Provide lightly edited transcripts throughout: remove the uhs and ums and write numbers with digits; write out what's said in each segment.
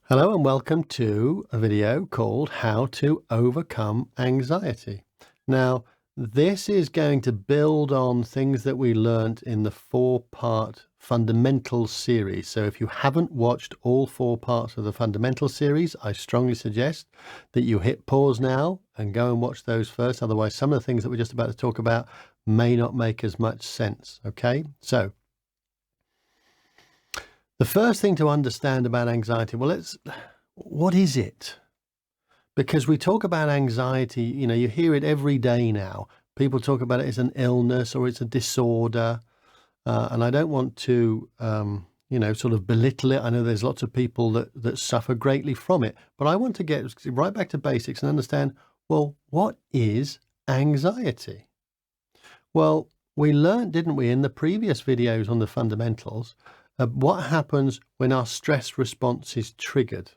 Hello and welcome to a video called How to Overcome Anxiety. Now, this is going to build on things that we learned in the 4-part Fundamentals series. So if you haven't watched all 4 parts of the Fundamentals series, I strongly suggest that you hit pause now and go and watch those first. Otherwise, some of the things that we're just about to talk about may not make as much sense. Okay, so the first thing to understand about anxiety, what is it? Because we talk about anxiety, you hear it every day now. People talk about it as an illness or it's a disorder. And I don't want to, sort of belittle it. I know there's lots of people that suffer greatly from it. But I want to get right back to basics and understand, well, what is anxiety? Well, we learned, didn't we, in the previous videos on the fundamentals, what happens when our stress response is triggered.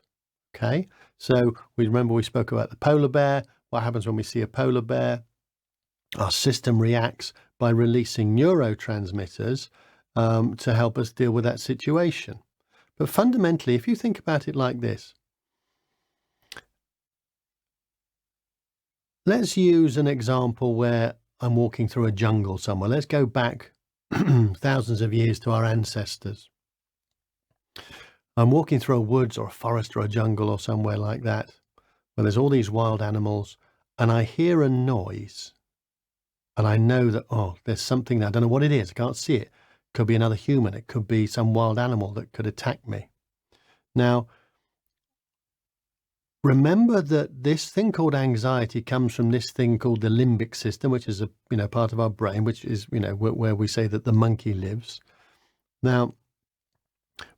Okay, so we spoke about the polar bear. What happens when we see a polar bear? Our system reacts by releasing neurotransmitters to help us deal with that situation. But fundamentally, if you think about it like this, let's use an example where I'm walking through a jungle somewhere. Let's go back thousands of years to our ancestors. I'm walking through a woods or a forest or a jungle or somewhere like that, where there's all these wild animals, and I hear a noise, and I know that, there's something there. I don't know what it is. I can't see it. It could be another human. It could be some wild animal that could attack me. Now, remember that this thing called anxiety comes from this thing called the limbic system, which is a part of our brain, which is where we say that the monkey lives. Now,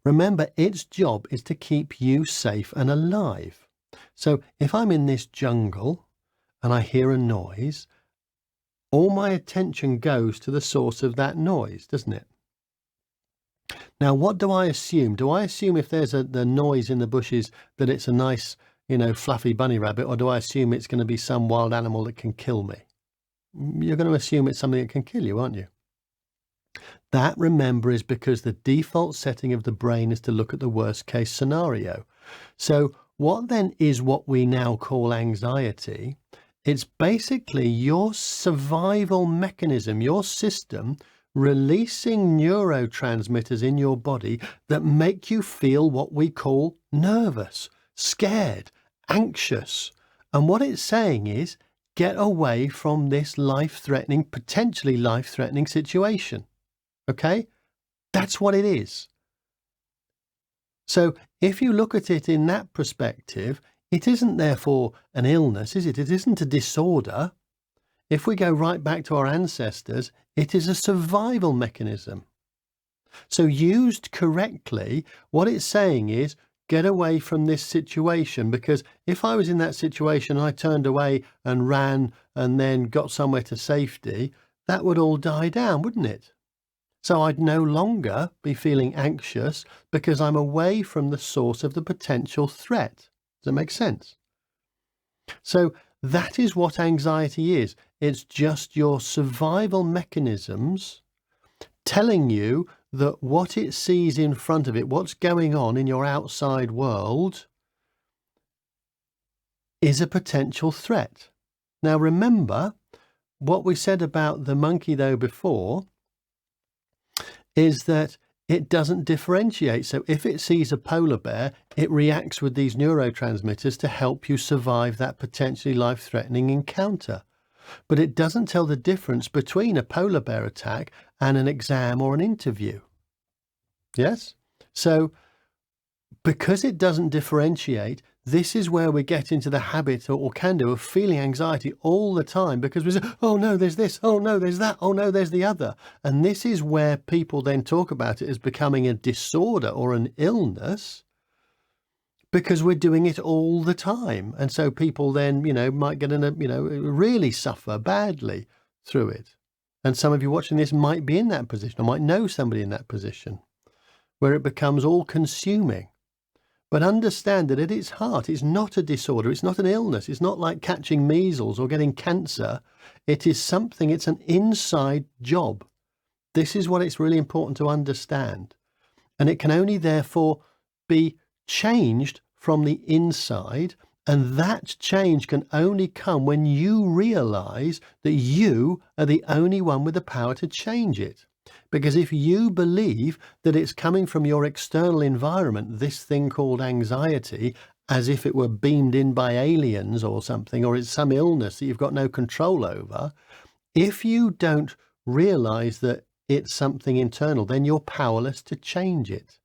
remember, its job is to keep you safe and alive. So if I'm in this jungle and I hear a noise, all my attention goes to the source of that noise, doesn't it? Now, what do I assume? Do I assume if there's the noise in the bushes that it's a nice, fluffy bunny rabbit, or do I assume it's going to be some wild animal that can kill me? You're going to assume it's something that can kill you, aren't you? That, remember, is because the default setting of the brain is to look at the worst case scenario. So what then is what we now call anxiety? It's basically your survival mechanism, your system releasing neurotransmitters in your body that make you feel what we call nervous, scared, anxious. And what it's saying is, get away from this life-threatening, potentially life-threatening situation. Okay? That's what it is. So if you look at it in that perspective, it isn't therefore an illness, is it? It isn't a disorder. If we go right back to our ancestors, it is a survival mechanism. So used correctly, what it's saying is, get away from this situation, because if I was in that situation and I turned away and ran and then got somewhere to safety, that would all die down, wouldn't it? So I'd no longer be feeling anxious because I'm away from the source of the potential threat. Does that make sense? So that is what anxiety is. It's just your survival mechanisms telling you that what it sees in front of it, what's going on in your outside world, is a potential threat. Now remember, what we said about the monkey though before is that it doesn't differentiate. So if it sees a polar bear, it reacts with these neurotransmitters to help you survive that potentially life-threatening encounter. But it doesn't tell the difference between a polar bear attack and an exam or an interview. Yes? So because it doesn't differentiate, this is where we get into the habit or can do of feeling anxiety all the time, because we say, oh no, there's this, oh no, there's that, oh no, there's the other. And this is where people then talk about it as becoming a disorder or an illness, because we're doing it all the time. And so people then, might get in really suffer badly through it. And some of you watching this might be in that position, or might know somebody in that position, where it becomes all consuming. But understand that at its heart, it's not a disorder. It's not an illness. It's not like catching measles or getting cancer. It is something, it's an inside job. This is what it's really important to understand. And it can only therefore be changed from the inside. And that change can only come when you realize that you are the only one with the power to change it. Because if you believe that it's coming from your external environment, this thing called anxiety, as if it were beamed in by aliens or something, or it's some illness that you've got no control over, if you don't realize that it's something internal, then you're powerless to change it.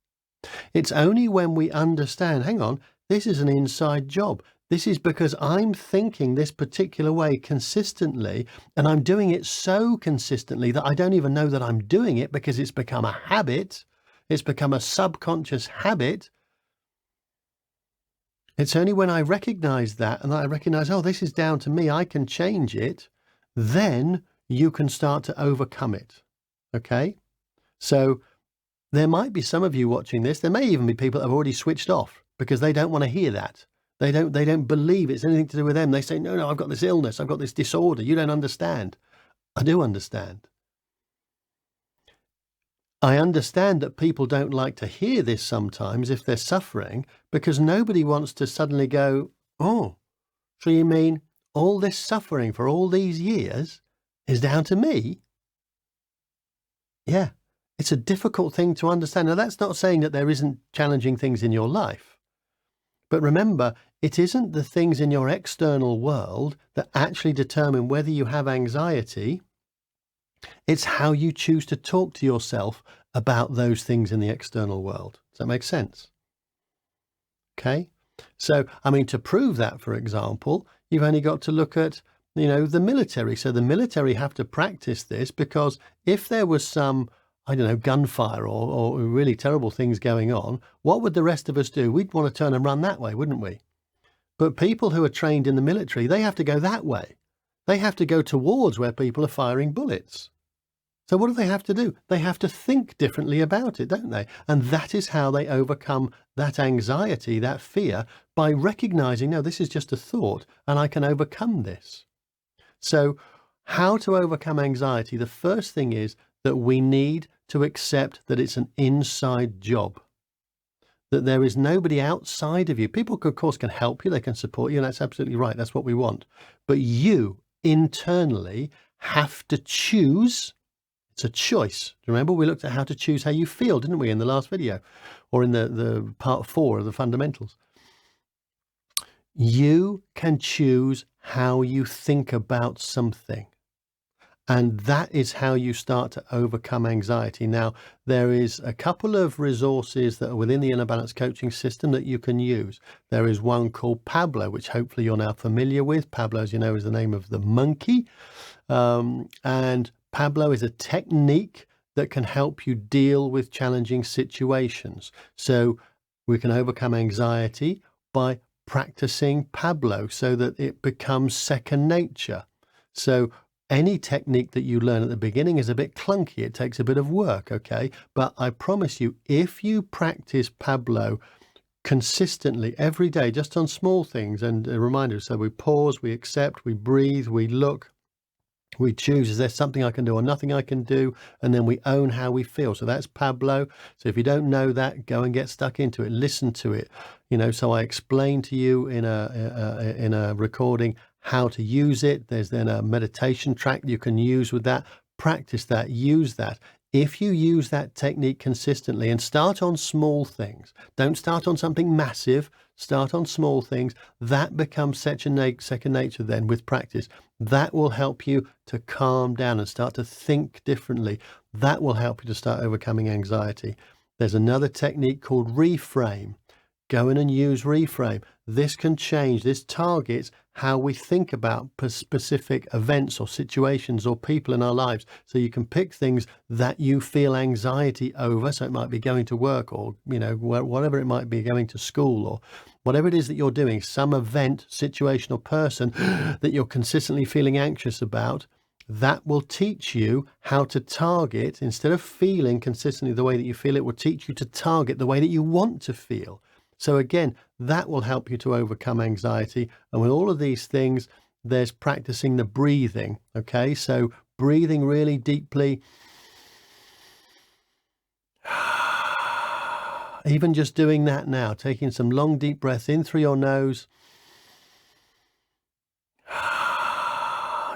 It's only when we understand, hang on, this is an inside job. This is because I'm thinking this particular way consistently, and I'm doing it so consistently that I don't even know that I'm doing it because it's become a habit. It's become a subconscious habit. It's only when I recognize that and I recognize, oh, this is down to me, I can change it, then you can start to overcome it. Okay? So there might be some of you watching this. There may even be people that have already switched off because they don't want to hear that. They don't believe it's anything to do with them. They say, no, I've got this illness. I've got this disorder. You don't understand. I do understand. I understand that people don't like to hear this sometimes if they're suffering, because nobody wants to suddenly go, oh, so you mean all this suffering for all these years is down to me? Yeah, it's a difficult thing to understand. Now, that's not saying that there isn't challenging things in your life. But remember, it isn't the things in your external world that actually determine whether you have anxiety. It's how you choose to talk to yourself about those things in the external world. Does that make sense? Okay. So, I mean, to prove that, for example, you've only got to look at, the military. So the military have to practice this because if there was some, gunfire or really terrible things going on, what would the rest of us do? We'd want to turn and run that way, wouldn't we? But people who are trained in the military, they have to go that way. They have to go towards where people are firing bullets. So what do they have to do? They have to think differently about it, don't they? And that is how they overcome that anxiety, that fear, by recognizing, no, this is just a thought and I can overcome this. So how to overcome anxiety? The first thing is that we need to accept that it's an inside job, that there is nobody outside of you. People, of course, can help you. They can support you. And that's absolutely right. That's what we want. But you internally have to choose. It's a choice. Remember, we looked at how to choose how you feel, didn't we, in the last video, or in the part 4 of the fundamentals. You can choose how you think about something. And that is how you start to overcome anxiety. Now, there is a couple of resources that are within the Inner Balance coaching system that you can use. There is one called Pablo, which hopefully you're now familiar with. Pablo, as you know, is the name of the monkey. And Pablo is a technique that can help you deal with challenging situations. So we can overcome anxiety by practicing Pablo so that it becomes second nature. So any technique that you learn at the beginning is a bit clunky. It takes a bit of work, okay? But I promise you, if you practice Pablo consistently every day, just on small things, and a reminder, so we pause, we accept, we breathe, we look, we choose, is there something I can do or nothing I can do? And then we own how we feel. So that's Pablo. So if you don't know that, go and get stuck into it. Listen to it. So I explained to you in a recording how to use it. There's then a meditation track you can use with that. Practice that. Use that. If you use that technique consistently and start on small things, don't start on something massive, start on small things, that becomes second nature then with practice. That will help you to calm down and start to think differently. That will help you to start overcoming anxiety. There's another technique called reframe. Go in and use reframe. This can change, this targets how we think about specific events or situations or people in our lives. So you can pick things that you feel anxiety over. So it might be going to work or, whatever it might be, going to school or whatever it is that you're doing, some event, situation or person that you're consistently feeling anxious about. That will teach you how to target, instead of feeling consistently the way that you feel, it will teach you to target the way that you want to feel. So again, that will help you to overcome anxiety. And with all of these things, there's practicing the breathing. Okay, so breathing really deeply Even just doing that now, taking some long, deep breaths in through your nose.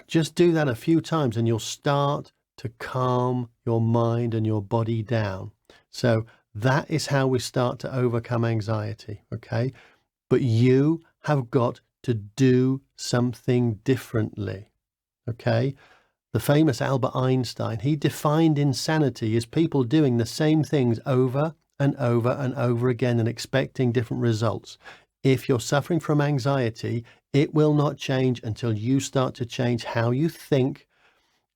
Just do that a few times and you'll start to calm your mind and your body down. So that is how we start to overcome anxiety, okay? But you have got to do something differently, okay? The famous Albert Einstein, he defined insanity as people doing the same things over and over and over again and expecting different results. If you're suffering from anxiety, it will not change until you start to change how you think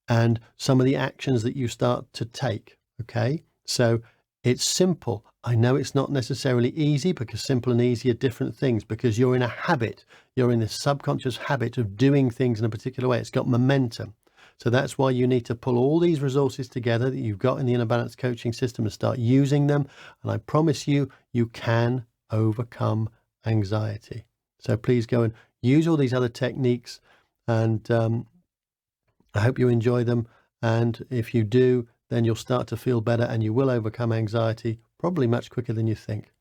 and some of the actions that you start to take, okay? So it's simple. I know it's not necessarily easy, because simple and easy are different things, because you're in a habit. You're in this subconscious habit of doing things in a particular way. It's got momentum. So that's why you need to pull all these resources together that you've got in the Inner Balance coaching system and start using them. And I promise you, you can overcome anxiety. So please go and use all these other techniques, and I hope you enjoy them. And if you do, then you'll start to feel better and you will overcome anxiety probably much quicker than you think.